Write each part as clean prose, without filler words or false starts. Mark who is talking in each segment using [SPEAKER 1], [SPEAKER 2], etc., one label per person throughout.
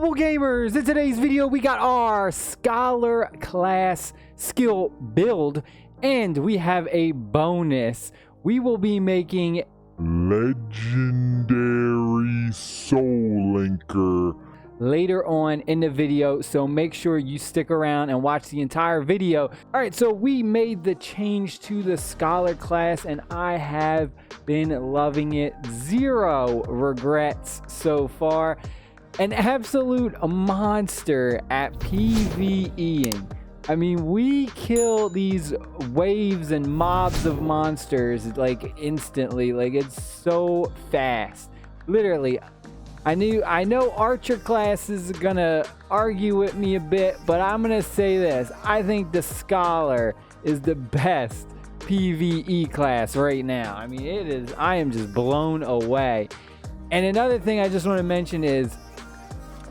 [SPEAKER 1] Netmarble gamers, in today's video we got our scholar class skill build, and we have a bonus. We will be making
[SPEAKER 2] legendary soul linker
[SPEAKER 1] later on in the video, so make sure you stick around and watch the entire video. All right, so we made the change to the scholar class and I have been loving it. Zero regrets so far. An absolute monster at PVEing. I mean, we kill these waves and mobs of monsters like instantly. Like, it's so fast. Literally, I know Archer class is gonna argue with me a bit, but I'm gonna say this. I think the Scholar is the best PVE class right now. I mean, it is. I am just blown away. And another thing I just want to mention is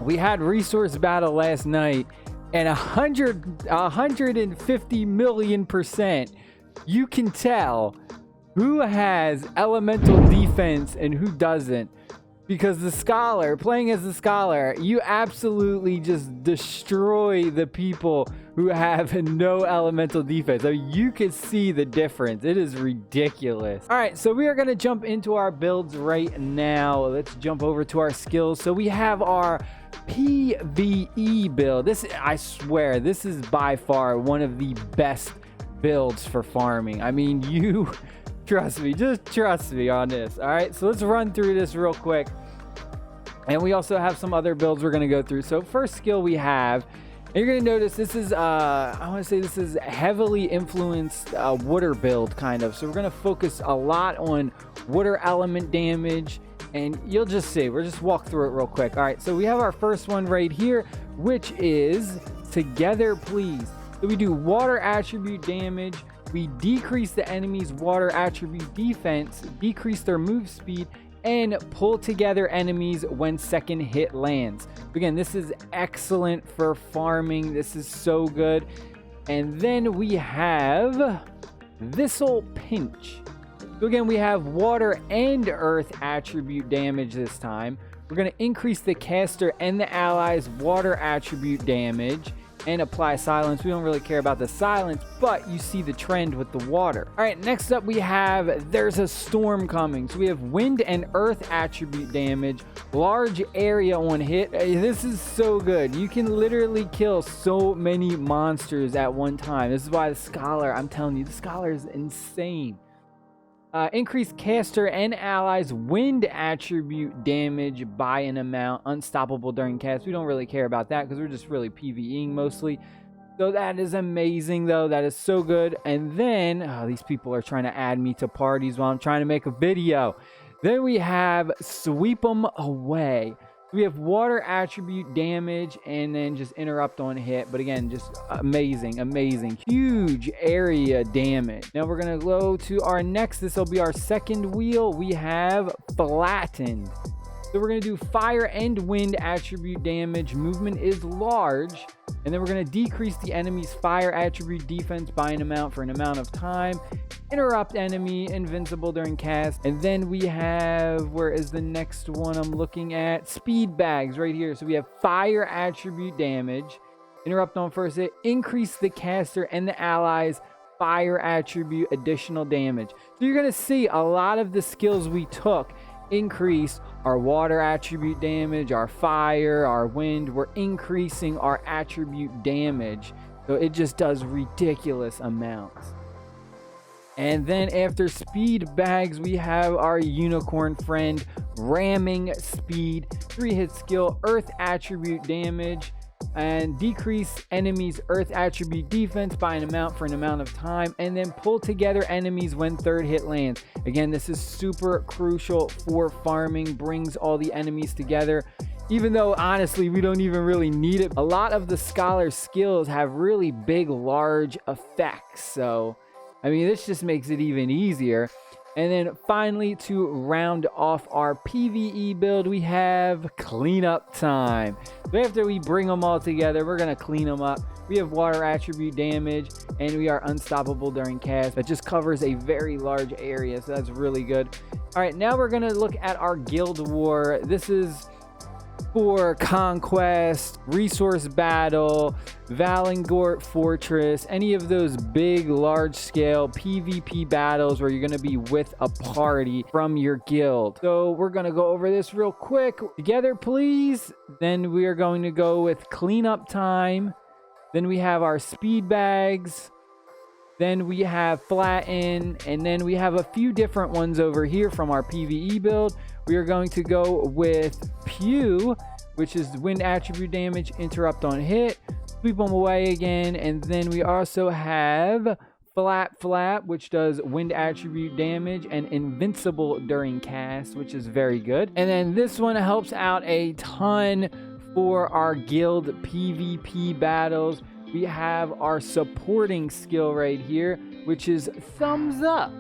[SPEAKER 1] we had resource battle last night, and 150 million%, you can tell who has elemental defense and who doesn't. Because the Scholar, playing as the Scholar, you absolutely just destroy the people who have no elemental defense. I mean, you can see the difference. It is ridiculous. All right, so we are going to jump into our builds right now. Let's jump over to our skills. So we have our PVE build. This, I swear, this is by far one of the best builds for farming. I mean, you... trust me, just trust me on this. All right, so let's run through this real quick. And we also have some other builds we're going to go through. So first skill we have, and you're going to notice this is, I want to say this is heavily influenced water build kind of. So we're going to focus a lot on water element damage. And you'll just see, we'll just walk through it real quick. All right, so we have our first one right here, which is Together Please. So we do water attribute damage. We decrease the enemy's water attribute defense, decrease their move speed, and pull together enemies when second hit lands. Again, this is excellent for farming. This is so good. And then we have Thistle Pinch. So again, we have water and earth attribute damage this time. We're going to increase the caster and the allies' water attribute damage and apply silence. We don't really care about the silence, but you see the trend with the water. All right, next up we have There's a Storm Coming. So we have wind and earth attribute damage, large area on hit. This is so good. You can literally kill so many monsters at one time. This is why the Scholar, I'm telling you, the Scholar is insane. Increase caster and allies wind attribute damage by an amount, unstoppable during cast. We don't really care about that because we're just really PvEing mostly. So that is amazing though. That is so good. And then, these people are trying to add me to parties while I'm trying to make a video. Then we have Sweep Them Away. We have water attribute damage and then just interrupt on hit. But again, just amazing, amazing. Huge area damage. Now we're going to go to our next. This will be our second wheel. We have Flattened. So we're going to do fire and wind attribute damage. Movement is large. And then we're going to decrease the enemy's fire attribute defense by an amount for an amount of time. Interrupt enemy, invincible during cast. And then we have, where is the next one I'm looking at? Speed bags right here. So we have fire attribute damage. Interrupt on first hit. Increase the caster and the allies' fire attribute additional damage. So you're going to see a lot of the skills we took increase our water attribute damage, our fire, our wind. We're increasing our attribute damage. So it just does ridiculous amounts. And then after speed bags, we have our unicorn friend, ramming speed, 3-hit skill, earth attribute damage, and decrease enemies' earth attribute defense by an amount for an amount of time, and then pull together enemies when third hit lands. Again, this is super crucial for farming, brings all the enemies together. Even though, honestly, we don't even really need it. A lot of the Scholar skills have really big, large effects. So, I mean, this just makes it even easier. And then finally, to round off our PvE build, we have Cleanup Time. So after we bring them all together, we're going to clean them up. We have water attribute damage, and we are unstoppable during cast. That just covers a very large area, so that's really good. All right, now we're going to look at our Guild War. This is for Conquest, Resource Battle, Valengort Fortress, any of those big, large-scale PvP battles where you're going to be with a party from your guild. So we're going to go over this real quick. Together, please. Then we are going to go with cleanup time. Then we have our speed bags. Then we have flatten, and then we have a few different ones over here from our PvE build. We are going to go with Pew, which is wind attribute damage, interrupt on hit, sweep them away again, and then we also have Flap, which does wind attribute damage and invincible during cast, which is very good. And then this one helps out a ton for our guild PvP battles. We have our supporting skill right here, which is thumbs up.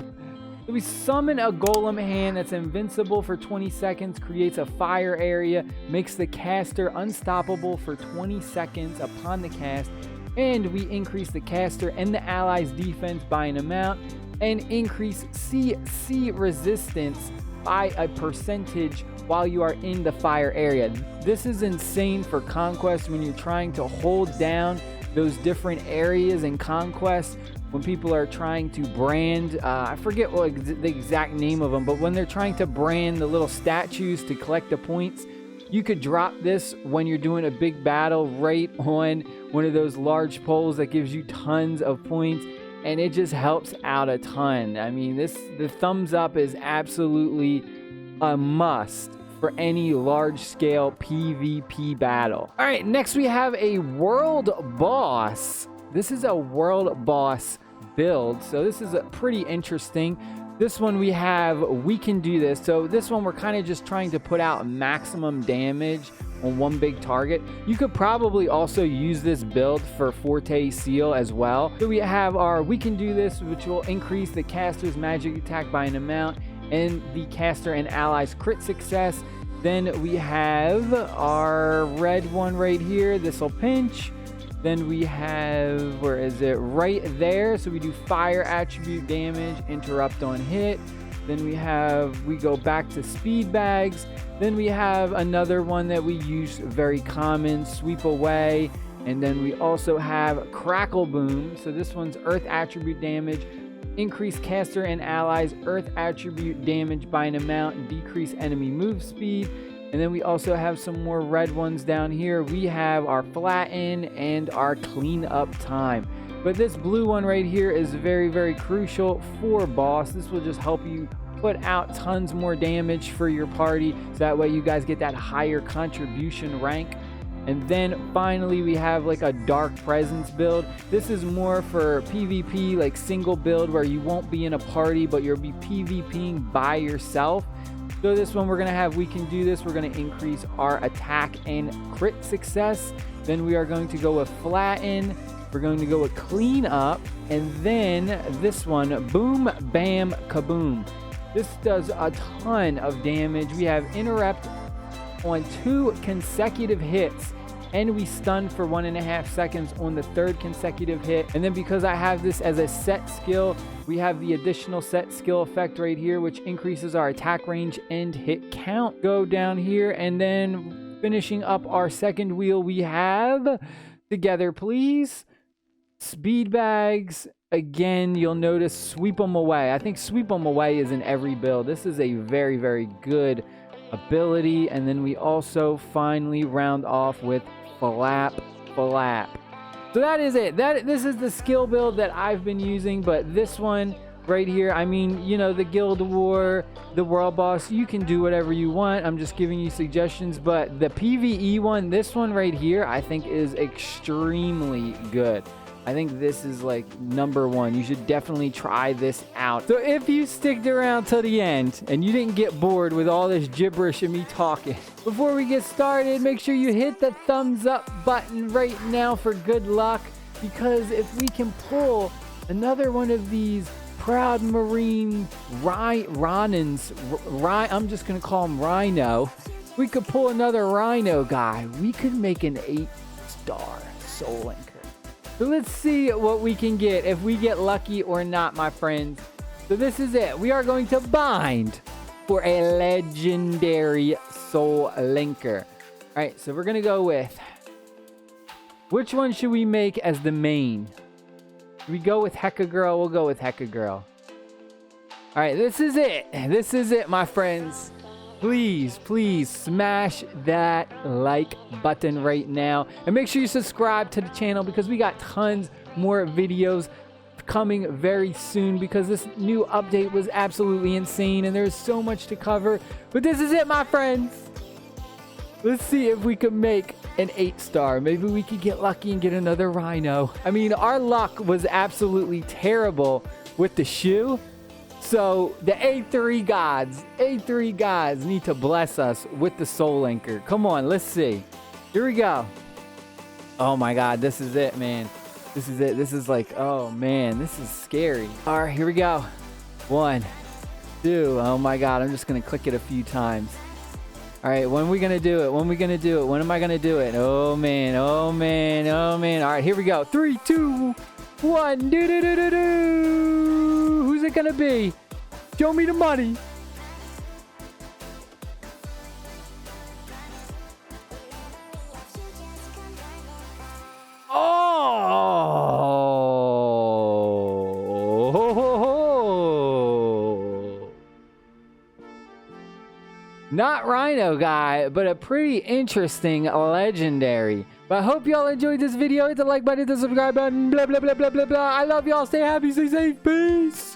[SPEAKER 1] So we summon a golem hand that's invincible for 20 seconds, creates a fire area, makes the caster unstoppable for 20 seconds upon the cast, and we increase the caster and the allies' defense by an amount, and increase CC resistance by a percentage while you are in the fire area. This is insane for Conquest when you're trying to hold down those different areas in Conquest. When people are trying to brand, I forget the exact name of them, but when they're trying to brand the little statues to collect the points, you could drop this when you're doing a big battle right on one of those large poles that gives you tons of points, and it just helps out a ton. I mean, the thumbs up is absolutely a must for any large-scale PvP battle. All right, next we have a world boss. This is a world boss build, so this is pretty interesting. This one we can do this. So this one we're kind of just trying to put out maximum damage on one big target. You could probably also use this build for Forte Seal as well. So we have our we can do this, which will increase the caster's magic attack by an amount and the caster and allies crit success. Then we have our red one right here. This will pinch. Then we have, where is it? Right there. So we do fire attribute damage, interrupt on hit. Then we go back to speed bags. Then we have another one that we use very common, sweep away. And then we also have crackle boom. So this one's earth attribute damage, increase caster and allies earth attribute damage by an amount, decrease enemy move speed. And then we also have some more red ones down here. We have our flatten and our clean up time. But this blue one right here is very, very crucial for boss. This will just help you put out tons more damage for your party, so that way you guys get that higher contribution rank. And then finally we have like a dark presence build. This is more for PvP, like single build where you won't be in a party, but you'll be PvPing by yourself. So this one we're going to have, we can do this. We're going to increase our attack and crit success. Then we are going to go with flatten. We're going to go with clean up. And then this one, boom, bam, kaboom. This does a ton of damage. We have interrupt on 2 consecutive hits, and we stun for 1.5 seconds on the 3rd consecutive hit. And then because I have this as a set skill, we have the additional set skill effect right here, which increases our attack range and hit count. Go down here, and then finishing up our second wheel, we have, together please, speed bags. Again, you'll notice sweep them away. I think sweep them away is in every build. This is a very, very good ability. And then we also finally round off with flap. So that is it. This is the skill build that I've been using, but this one right here, I mean, you know, the Guild War, the World Boss, you can do whatever you want. I'm just giving you suggestions, but the PvE one, this one right here, I think is extremely good. I think this is like #1. You should definitely try this out. So if you sticked around till the end and you didn't get bored with all this gibberish and me talking, before we get started, make sure you hit the thumbs up button right now for good luck, because if we can pull another one of these proud Marine Ronins, I'm just going to call him Rhino. We could pull another Rhino guy. We could make an 8-star Soul Linker. So let's see what we can get, if we get lucky or not, my friends. So this is it. We are going to bind for a legendary Soul Linker. right, so we're gonna go with, which one should we make as the main? Should we go with Hecka Girl? We'll go with Hecka Girl. All right, this is it. This is it, my friends. Please, please smash that like button right now. And make sure you subscribe to the channel because we got tons more videos coming very soon because this new update was absolutely insane and there's so much to cover. But this is it, my friends. Let's see if we can make an 8-star. Maybe we could get lucky and get another rhino. I mean, our luck was absolutely terrible with the shoe. So the A3 gods need to bless us with the soul anchor. Come on, let's see. Here we go. Oh my God, this is it, man. This is it. This is like, oh man, this is scary. All right, here we go. 1, 2. Oh my God, I'm just gonna click it a few times. All right, when are we gonna do it? When are we gonna do it? When am I gonna do it? Oh man, oh man, oh man. All right, here we go. 3, 2, 1. Do do do do do. Who's it gonna be? Show me the money. Oh! Not Rhino guy, but a pretty interesting legendary. But I hope y'all enjoyed this video. Hit the like button, hit the subscribe button, blah, blah, blah, blah, blah, blah. I love y'all. Stay happy, stay safe. Peace.